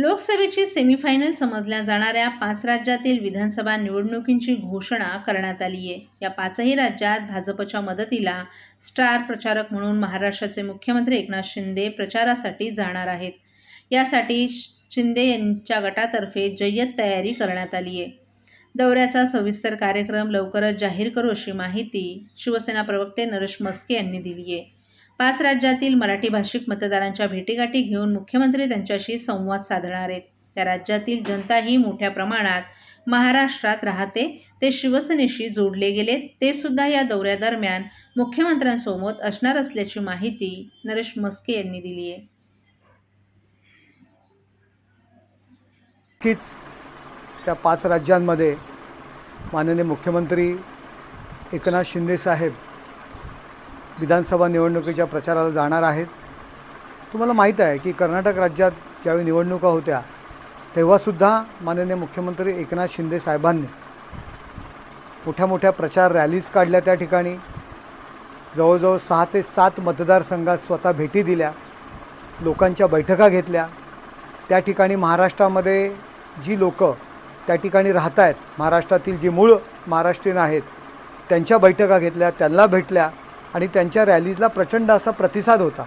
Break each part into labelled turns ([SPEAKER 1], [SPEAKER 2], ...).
[SPEAKER 1] लोकसभेची सेमीफायनल समजल्या जाणाऱ्या 5 राज्यातील विधानसभा निवडणुकींची घोषणा करण्यात आली आहे. या 5ही राज्यात भाजपच्या मदतीला स्टार प्रचारक म्हणून महाराष्ट्राचे मुख्यमंत्री एकनाथ शिंदे प्रचारासाठी जाणार आहेत. यासाठी शिंदे यांच्या गटातर्फे जय्यत तयारी करण्यात आली आहे. दौऱ्याचा सविस्तर कार्यक्रम लवकरच जाहीर करू अशी माहिती शिवसेना प्रवक्ते नरेश मस्के यांनी दिली आहे. 5 राज्यातील मराठी भाषिक मतदारांच्या भेटीगाठी घेऊन मुख्यमंत्री त्यांच्याशी संवाद साधणार आहेत. त्या राज्यातील जनताही मोठ्या प्रमाणात महाराष्ट्रात राहते. ते शिवसेनेशी जोडले गेले. ते सुद्धा या दौऱ्यादरम्यान मुख्यमंत्र्यांसोबत असणार असल्याची माहिती नरेश मस्के यांनी दिली आहे.
[SPEAKER 2] त्या 5 राज्यांमध्ये माननीय मुख्यमंत्री एकनाथ शिंदे साहेब विधानसभा निवडणुकीच्या प्रचाराला जाणार आहेत. तुम्हाला माहीत आहे की कर्नाटक राज्यात ज्यावेळी निवडणुका होत्या तेव्हासुद्धा माननीय मुख्यमंत्री एकनाथ शिंदे साहेबांनी मोठ्या मोठ्या प्रचार रॅलीज काढल्या. त्या ठिकाणी जवळजवळ 6 ते 7 मतदारसंघात स्वतः भेटी दिल्या, लोकांच्या बैठका घेतल्या. त्या ठिकाणी महाराष्ट्रामध्ये जी लोकं त्या ठिकाणी राहत आहेत, महाराष्ट्रातील जी मूळ महाराष्ट्रीयन आहेत त्यांच्या बैठका घेतल्या, त्यांना भेटल्या आणि त्यांच्या रॅलीजला प्रचंड असा प्रतिसाद होता.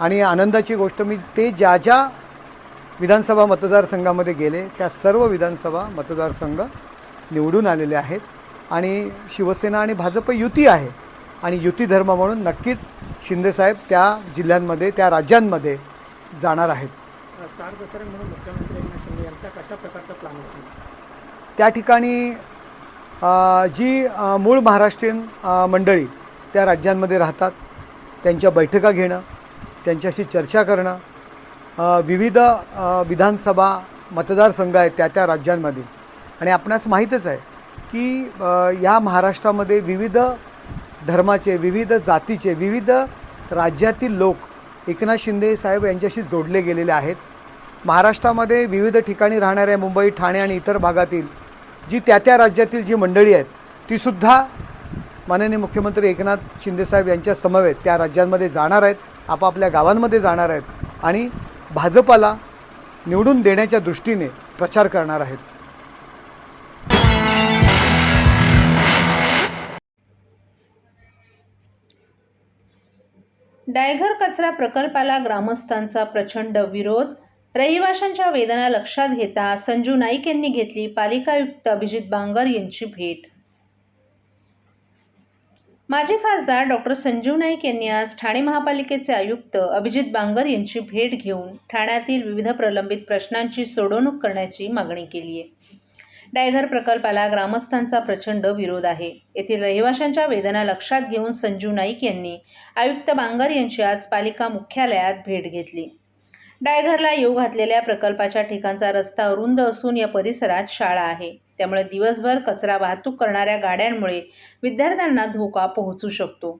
[SPEAKER 2] आणि आनंदाची गोष्ट ते ज्या ज्या विधानसभा मतदारसंघामध्ये गेले त्या सर्व विधानसभा मतदारसंघ निवडून आलेले आहेत. आणि शिवसेना आणि भाजप युती आहे आणि युती धर्म म्हणून नक्कीच शिंदेसाहेब त्या जिल्ह्यांमध्ये त्या राज्यांमध्ये जाणार आहेत.
[SPEAKER 3] स्टार प्रचारक म्हणून मुख्यमंत्री एकनाथ शिंदे यांचा कशा प्रकारचा प्लॅन असतो?
[SPEAKER 2] त्या ठिकाणी जी मूळ महाराष्ट्रीयन मंडळी त्या राज्यांमध्ये राहतात त्यांच्या बैठका घेणं, त्यांच्याशी चर्चा करणं, विविध विधानसभा मतदारसंघ आहेत त्या राज्यांमध्ये. आणि आपणास माहीतच आहे की या महाराष्ट्रामध्ये विविध धर्माचे, विविध जातीचे, विविध राज्यातील लोक एकनाथ शिंदे साहेब यांच्याशी जोडले गेलेले आहेत. महाराष्ट्रामध्ये विविध ठिकाणी राहणाऱ्या मुंबई, ठाणे आणि इतर भागातील जी त्या राज्यातील जी मंडळी आहेत तीसुद्धा माननीय मुख्यमंत्री एकनाथ शिंदेसाहेब यांच्या समवेत त्या राज्यांमध्ये जाणार आहेत, आपापल्या गावांमध्ये जाणार आहेत आणि भाजपाला निवडून देण्याच्या दृष्टीने प्रचार करणार आहेत.
[SPEAKER 1] डायघर कचरा प्रकल्पाला ग्रामस्थांचा प्रचंड विरोध. रहिवाशांच्या वेदना लक्षात घेता संजू नाईक यांनी घेतली पालिका आयुक्त अभिजित बांगर यांची भेट. माजी खासदार डॉक्टर संजीव नाईक यांनी आज ठाणे महापालिकेचे आयुक्त अभिजित बांगर यांची भेट घेऊन ठाण्यातील विविध प्रलंबित प्रश्नांची सोडवणूक करण्याची मागणी केली आहे. डायघर प्रकल्पाला ग्रामस्थांचा प्रचंड विरोध आहे. येथील रहिवाशांच्या वेदना लक्षात घेऊन संजू नाईक यांनी आयुक्त बांगर यांची आज पालिका मुख्यालयात भेट घेतली. डायघरला येऊ घातलेल्या प्रकल्पाच्या ठिकाणचा रस्ता अरुंद असून या परिसरात शाळा आहे. त्यामुळे दिवसभर कचरा वाहतूक करणाऱ्या गाड्यांमुळे विद्यार्थ्यांना धोका पोहोचू शकतो.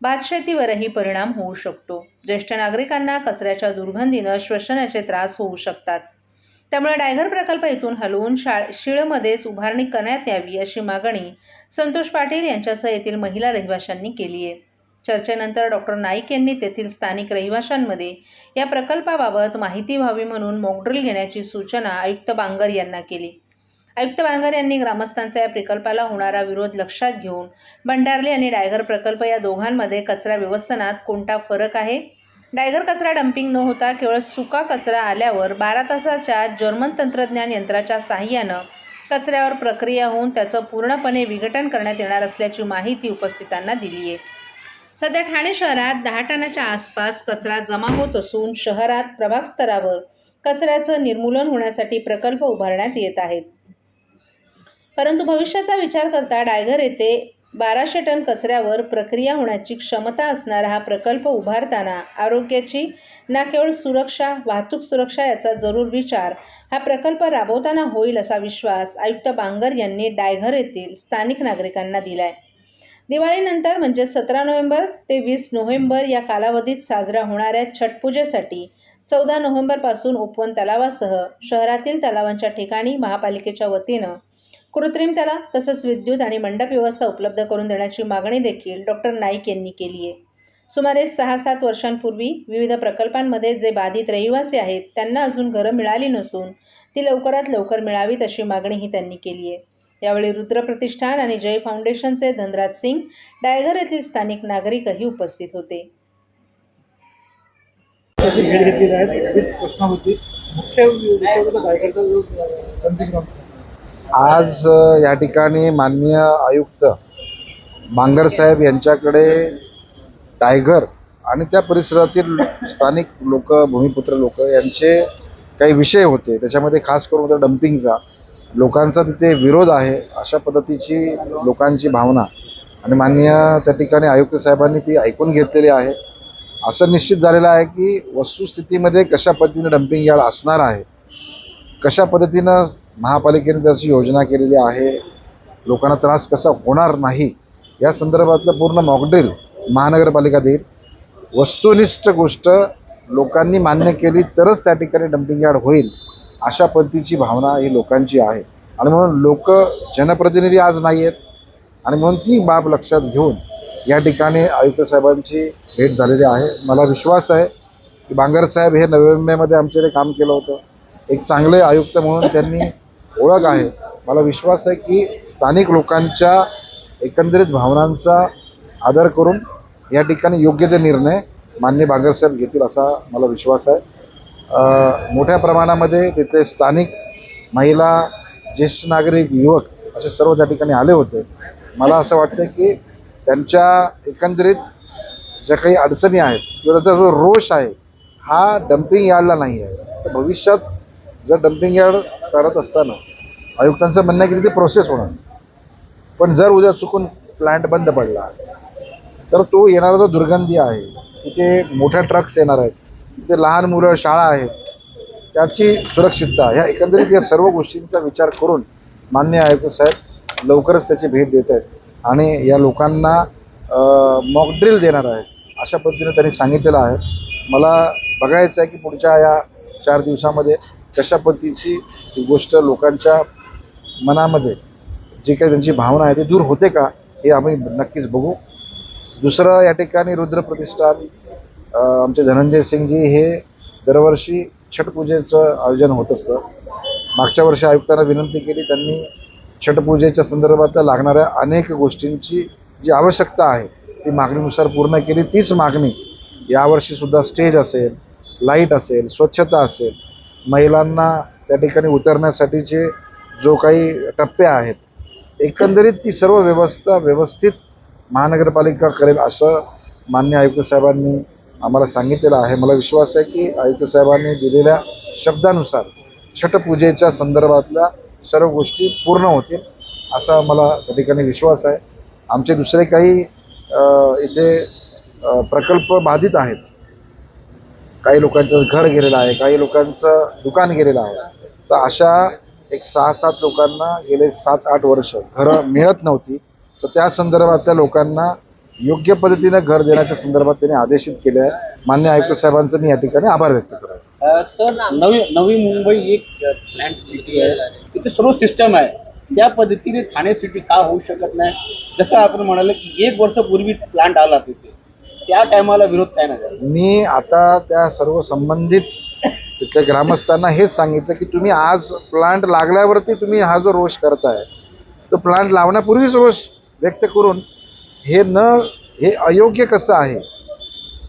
[SPEAKER 1] भातशेतीवरही परिणाम होऊ शकतो. ज्येष्ठ नागरिकांना कचऱ्याच्या दुर्गंधीनं श्वसनाचे त्रास होऊ शकतात. त्यामुळे डायघर प्रकल्प इथून हलवून शीळमध्येच उभारणी करण्यात यावी अशी मागणी संतोष पाटील यांच्यासह येथील महिला रहिवाशांनी केली आहे. चर्चेनंतर डॉक्टर नाईक यांनी तेथील स्थानिक रहिवाशांमध्ये या प्रकल्पाबाबत माहिती व्हावी म्हणून मॉकड्रिल घेण्याची सूचना आयुक्त बांगर यांना केली. आयुक्त बांगर यांनी ग्रामस्थांचा या प्रकल्पाला होणारा विरोध लक्षात घेऊन भंडारले आणि डायघर प्रकल्प या दोघांमध्ये कचरा व्यवस्थापनात कोणता फरक आहे, डायघर कचरा डंपिंग न होता केवळ सुका कचरा आल्यावर 12 तासाच्या जर्मन तंत्रज्ञान यंत्राच्या साहाय्यानं कचऱ्यावर प्रक्रिया होऊन त्याचं पूर्णपणे विघटन करण्यात येणार असल्याची माहिती उपस्थितांना दिली आहे. सध्या ठाणे शहरात 10 टनाच्या आसपास कचरा जमा होत असून शहरात प्रभाग स्तरावर कचऱ्याचं निर्मूलन होण्यासाठी प्रकल्प उभारण्यात येत आहेत. परंतु भविष्याचा विचार करता डायघर येथे 1200 टन कचऱ्यावर प्रक्रिया होण्याची क्षमता असणारा हा प्रकल्प उभारताना आरोग्याची ना केवळ सुरक्षा, वाहतूक सुरक्षा याचा जरूर विचार हा प्रकल्प राबवताना होईल असा विश्वास आयुक्त बांगर यांनी डायघर येथील स्थानिक नागरिकांना दिलाय. दिवाळीनंतर म्हणजे 17 नोव्हेंबर ते 20 नोव्हेंबर या कालावधीत साजरा होणाऱ्या छटपूजेसाठी 14 नोव्हेंबरपासून उपवन तलावासह शहरातील तलावांच्या ठिकाणी महापालिकेच्या वतीनं कृत्रिम तलाव तसंच विद्युत आणि मंडप व्यवस्था उपलब्ध करून देण्याची मागणी देखील डॉक्टर नाईक यांनी केली आहे. सुमारे 6-7 वर्षांपूर्वी विविध प्रकल्पांमध्ये जे बाधित रहिवासी आहेत त्यांना अजून घरं मिळाली नसून ती लवकरात लवकर मिळावीत अशी मागणीही त्यांनी केली आहे. यावेळी रुद्र प्रतिष्ठान आणि जय फाउंडेशनचे धनराज सिंग, डायघर येथील स्थानिक नागरिकही उपस्थित होते.
[SPEAKER 4] भेट घेतलेली आहे. विविध प्रश्न होती. मुख्य विषय होता गायकरचा जो डम्पिंग ग्राउंडचा.
[SPEAKER 5] आज या ठिकाणी माननीय आयुक्त बांगर साहेब यांच्याकडे टायगर आणि त्या परिसरातील स्थानिक लोक, भूमिपुत्र लोक यांचे काही विषय होते. त्याच्यामध्ये खास करून होता डम्पिंगचा. लोकांचा तिथे विरोध आहे अशा पद्धतीची लोकांची भावना, आणि माननीय त्या ठिकाणी आयुक्त साहेबांनी ती ऐकून घेतलेली आहे. असं निश्चित झालेलं आहे की वस्तुस्थितीमध्ये कशा पद्धतीने डम्पिंग यार्ड असणार आहे, कशा पद्धतीनं महापालिकेने त्याची योजना केलेली आहे, लोकांना त्रास कसा होणार नाही या संदर्भातलं पूर्ण मॉकड्रिल महानगरपालिका देईल. वस्तुनिष्ठ गोष्ट लोकांनी मान्य केली तरच त्या ठिकाणी डम्पिंग यार्ड होईल अशा पद्धतीची भावना ही लोकांची आहे. आणि म्हणून लोक, जनप्रतिनिधी आज नाही आहेत, आणि म्हणून ती बाब लक्षात घेऊन या ठिकाणी आयुक्त साहेबांची भेट झालेली आहे. मला विश्वास आहे की बांगर साहेब हे नोव्हेंबरमध्ये आमच्या इथे काम केलं होतं. एक चांगले आयुक्त म्हणून त्यांनी ओळख आहे. मला विश्वास आहे की स्थानिक लोकांच्या एकंदरीत भावनांचा आदर करून या ठिकाणी योग्य ते निर्णय माननीय बांगर साहेब घेतील असा मला विश्वास आहे. मोठ्या प्रमाणामध्ये तिथे स्थानिक महिला, ज्येष्ठ नागरिक, युवक असे सर्व त्या ठिकाणी आले होते. मला असं वाटतं की त्यांच्या एकंदरीत ज्या काही अडचणी आहेत किंवा त्याचा जो रोष आहे हा डम्पिंग यार्डला नाही आहे. तर भविष्यात जर डम्पिंग यार्ड करत असताना आयुक्तांचं म्हणणं आहे की तिथे प्रोसेस होणार, पण जर उद्या चुकून प्लांट बंद पडला तर तो येणारा जो दुर्गंधी आहे, तिथे मोठ्या ट्रक्स येणार आहेत, तिथे लहान मुलं, शाळा आहेत, त्याची सुरक्षितता, ह्या एकंदरीत या सर्व गोष्टींचा विचार करून माननीय आयुक्त साहेब लवकरच त्याची भेट देत आहेत आणि या लोकांना मॉकड्रिल देणार आहेत अशा पद्धतीने त्यांनी सांगितलेलं आहे. मला बघायचं आहे की पुढच्या या 4 दिवसामध्ये कशा पद्धतीची ही गोष्ट लोकांच्या मनामध्ये जी काही त्यांची भावना आहे ती दूर होते का हे आम्ही नक्कीच बघू. दुसरं, या ठिकाणी रुद्र प्रतिष्ठान, आमचे धनंजय सिंगजी हे दरवर्षी छठपूजेचं आयोजन होत असतं. मागच्या वर्षी आयुक्तांना विनंती केली, त्यांनी छठपूजेच्या संदर्भात लागणाऱ्या अनेक गोष्टींची जी आवश्यकता आहे ती मागणीनुसार पूर्ण केली. तीच मागणी यावर्षीसुद्धा स्टेज असेल, लाईट असेल, स्वच्छता असेल, महिलांना त्या ठिकाणी उतरण्यासाठीचे जो काही टप्पे आहेत, एकंदरीत ती सर्व व्यवस्था व्यवस्थित महानगरपालिका करेल असं माननीय आयुक्त साहेबांनी आम्हाला सांगितलेलं आहे. मला विश्वास आहे की आयुक्त साहेबांनी दिलेल्या शब्दानुसार छठपूजेच्या संदर्भातल्या सर्व गोष्टी पूर्ण होतील असा मला त्या ठिकाणी विश्वास आहे. आमचे दुसरे काही इथे प्रकल्प बाधित आहेत. काही लोकांचं घर गेलेलं आहे, काही लोकांचं दुकान गेलेलं आहे. तर अशा एक 6-7 लोकांना गेले 7-8 वर्ष घरं मिळत नव्हती. तर त्या संदर्भात त्या लोकांना योग्य पद्धतीने घर देण्याच्या संदर्भात त्यांनी आदेशित केले आहे. माननीय आयुक्त साहेबांचं मी या ठिकाणी आभार व्यक्त करतो.
[SPEAKER 6] सर, नवी मुंबई एक प्लॅन्ट सिटी आहे, तिथे सर्व सिस्टम आहे. त्या पद्धतीने ठाणे सिटी का होऊ शकत नाही? जसं आपण म्हणाले की 1 वर्षापूर्वी प्लांट आला तिथे, त्या टायमाला विरोध काय नाही.
[SPEAKER 5] मी आता त्या सर्व संबंधित तिथल्या ग्रामस्थांना हेच सांगितलं की तुम्ही आज प्लांट लागल्यावरती तुम्ही हा जो रोष करताय तो प्लांट लावण्यापूर्वीच रोष व्यक्त करून हे अयोग्य कसं आहे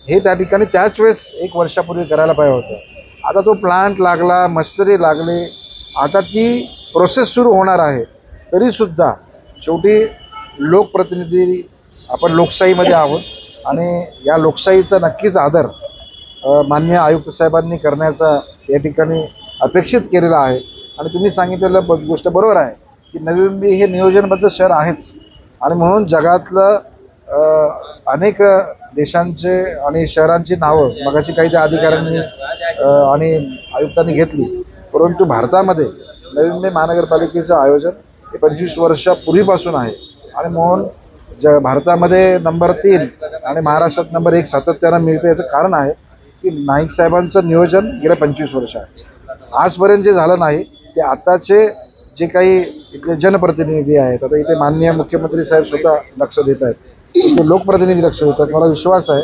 [SPEAKER 5] हे त्या ठिकाणी त्याच वेळेस 1 वर्षापूर्वी करायला पाहिजे होतं. आता तो प्लांट लागला, मशिनरी लागले, आता ती प्रोसेस सुरू होणार आहे. तरीसुद्धा शेवटी लोकप्रतिनिधी, आपण लोकशाहीमध्ये आहोत आणि या लोकशाहीचा नक्कीच आदर माननीय आयुक्त साहेबांनी करण्याचा या ठिकाणी अपेक्षित केलेला आहे. आणि तुम्ही सांगितलेलं गोष्ट बरोबर आहे की नवी मुंबई हे नियोजनबद्ध शहर आहेच, आणि म्हणून जगातलं अनेक देशांचे आणि शहरांची नावं मगाशी काही त्या अधिकाऱ्यांनी आणि आयुक्तांनी घेतली, परंतु भारतामध्ये नवी मुंबई महानगरपालिकेचं आयोजन हे 25 वर्षापूर्वीपासून आहे. आणि म्हणून भारतामध्ये नंबर 3 आणि महाराष्ट्रात नंबर 1 सातत्यानं मिळतं. याचं कारण आहे की नाईक साहेबांचं नियोजन गेल्या 25 वर्ष आहे. आजपर्यंत जे झालं नाही ते आताचे जे काही इथले जनप्रतिनिधी आहेत, आता इथे माननीय मुख्यमंत्री साहेब स्वतः लक्ष देत आहेत, इथे लोकप्रतिनिधी लक्ष देतात. मला विश्वास आहे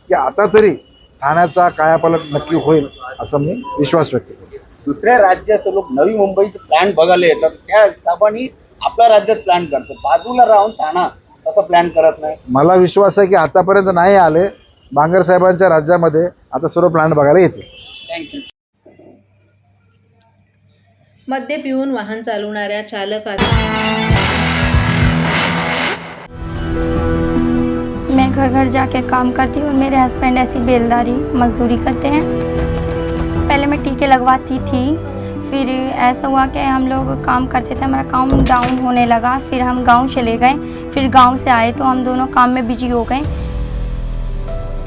[SPEAKER 5] की आता तरी ठाण्याचा कायापालट नक्की होईल असं मी विश्वास व्यक्त करतो.
[SPEAKER 6] दुसऱ्या राज्याचे लोक नवी मुंबईचे प्लॅन बघायला येतात, त्या हिशोबाने आपल्या राज्यात प्लॅन करतात. बाजूला राहून ठाणा तसं प्लॅन करत नाही.
[SPEAKER 5] मला विश्वास आहे की आतापर्यंत नाही आले, बांगर साहेबांच्या राज्यामध्ये आता सर्व प्लॅन बघायला येतील.
[SPEAKER 6] थँक्स.
[SPEAKER 1] मद्य पिऊन वाहन चालवणाऱ्या चालकाला
[SPEAKER 7] मैं घर घर जाके काम करती हूँ। मेरे हस्बैंड ऐसी बेलदारी मजदूरी करते हैं। पहले मैं टीके लगवाती थी, फिर ऐसा हुआ कि हम लोग काम करते थे, हमारा काम डाउन होने लगा, फिर हम गांव चले गए। फिर गांव से आए तो हम दोनों काम में बिजी हो गए।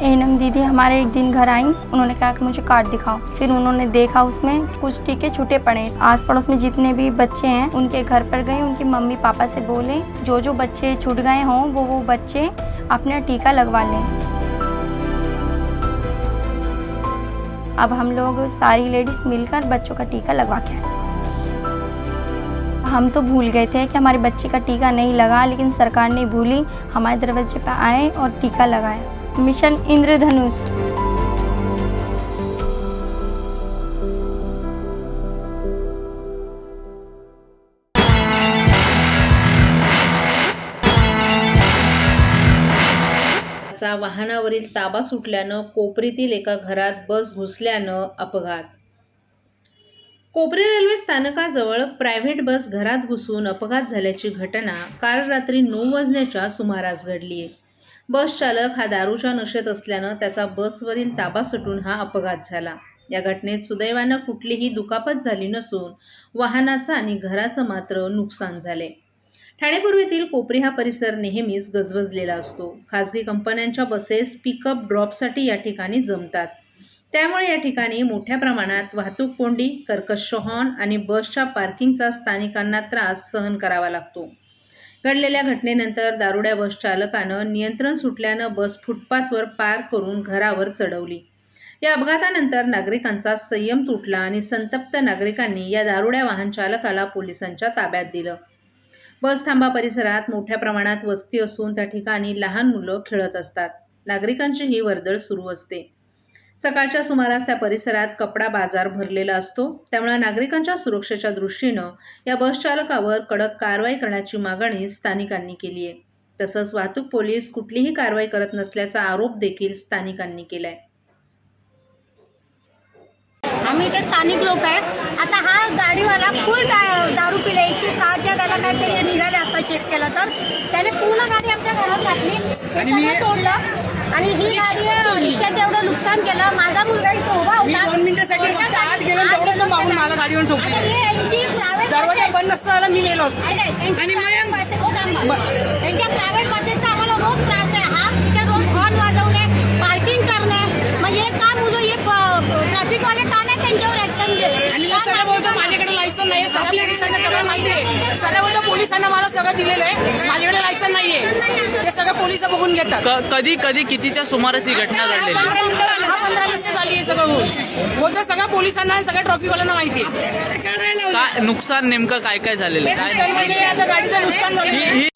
[SPEAKER 7] एनम दीदी हमारे एक दिन घर आई, उन्होंने कहा कि मुझे कार्ड दिखाओ। फिर उन्होंने देखा उसमें कुछ टीके छूटे पड़े। आस पड़ोस में जितने भी बच्चे हैं उनके घर पर गए, उनकी मम्मी पापा से बोले जो जो बच्चे छूट गए हों वो बच्चे अपना टीका लगवा लें। अब हम लोग सारी लेडीज मिलकर बच्चों का टीका लगवा के आए। हम तो भूल गए थे कि हमारे बच्चे का टीका नहीं लगा, लेकिन सरकार नहीं भूली, हमारे दरवाजे पर आए और टीका लगाए। मिशन इंद्रधनुष।
[SPEAKER 1] वाहनावरील ताबा सुटल्यानं कोपरीतील एका घरात बस घुसल्यानं अपघात. कोपरी रेल्वे स्थानकाजवळ प्रायव्हेट बस घरात घुसून अपघात झाल्याची घटना काल रात्री 9 वाजण्याच्या सुमारास घडली आहे. बस चालक हा दारूच्या नशेत असल्यानं त्याचा बसवरील ताबा सुटून हा अपघात झाला. या घटनेत सुदैवानं कुठलीही दुखापत झाली नसून वाहनाचं आणि घराचं मात्र नुकसान झाले. ठाणे पूर्वेतील कोपरी हा परिसर नेहमीच गजबजलेला असतो. खाजगी कंपन्यांच्या बसेस पिकअप ड्रॉपसाठी या ठिकाणी जमतात. त्यामुळे या ठिकाणी मोठ्या प्रमाणात वाहतूक कोंडी, कर्कश हॉर्न आणि बसच्या पार्किंगचा स्थानिकांना त्रास सहन करावा लागतो. घडलेल्या घटनेनंतर दारुड्या बस चालकानं नियंत्रण सुटल्यानं बस फुटपाथवर पार्क करून घरावर चढवली. या अपघातानंतर नागरिकांचा संयम तुटला आणि संतप्त नागरिकांनी या दारुड्या वाहन चालकाला पोलिसांच्या ताब्यात दिलं. बस थांबा परिसरात मोठ्या प्रमाणात वस्ती असून त्या ठिकाणी लहान मुलं खेळत असतात. नागरिकांची ही वर्दळ सुरू असते. सकाळच्या सुमारास त्या परिसरात कपडा बाजार भरलेला असतो. त्यामुळे नागरिकांच्या सुरक्षेच्या दृष्टीनं या बस चालकावर कडक कारवाई करण्याची मागणी स्थानिकांनी केली आहे. तसंच वाहतूक पोलीस कुठलीही कारवाई करत नसल्याचा आरोप देखील स्थानिकांनी केलाय.
[SPEAKER 8] आम्ही इथे स्थानिक लोक आहे. आता हा गाडीवाला फुल दारू पिले, 107च्या त्याला काहीतरी निघाले आता चेक केलं तर त्याने पूर्ण गाडी आमच्या घरात घातली, सगळं तोडलं आणि ही गाडी रिक्षात एवढं नुकसान केलं. माझा मुलगा इथे उभा होता, 2 मिनिटासाठी
[SPEAKER 3] मला गाडीवर ठोकली.
[SPEAKER 8] यांची प्रायव्हेट
[SPEAKER 3] दरवाजा बंद नसताना मी मेलो असतो.
[SPEAKER 8] त्यांच्या प्रायव्हेट बसेसचा आम्हाला रोज त्रास आहे. हा तिथे रोज हॉर्न वाजवणे, पार्किंग करणे, मग हे काम मुलं हे ट्रॅफिक वाले का नाही त्यांच्यावर ऍक्शन घेत.
[SPEAKER 3] आणि मग सगळं बोलतो माझ्याकडे लायसन नाहीये, सगळ्या पोलिसांना सगळं माहिती आहे. सगळ्या बोलतो पोलिसांना मला सगळं दिलेलं आहे, माझ्याकडे लायसन नाहीये. ते सगळं पोलिस बघून घेतात.
[SPEAKER 9] कधी कधी कितीच्या सुमारास ही घटना घडलेली?
[SPEAKER 3] 15 मिनिटं झाली आहे सगळं होऊन. बोलतो सगळ्या पोलिसांना आणि सगळ्या ट्रॅफिकवाल्यांना माहिती आहे.
[SPEAKER 9] काय नुकसान नेमकं काय काय झालेलं? काय
[SPEAKER 3] आता गाडीचं नुकसान झालं.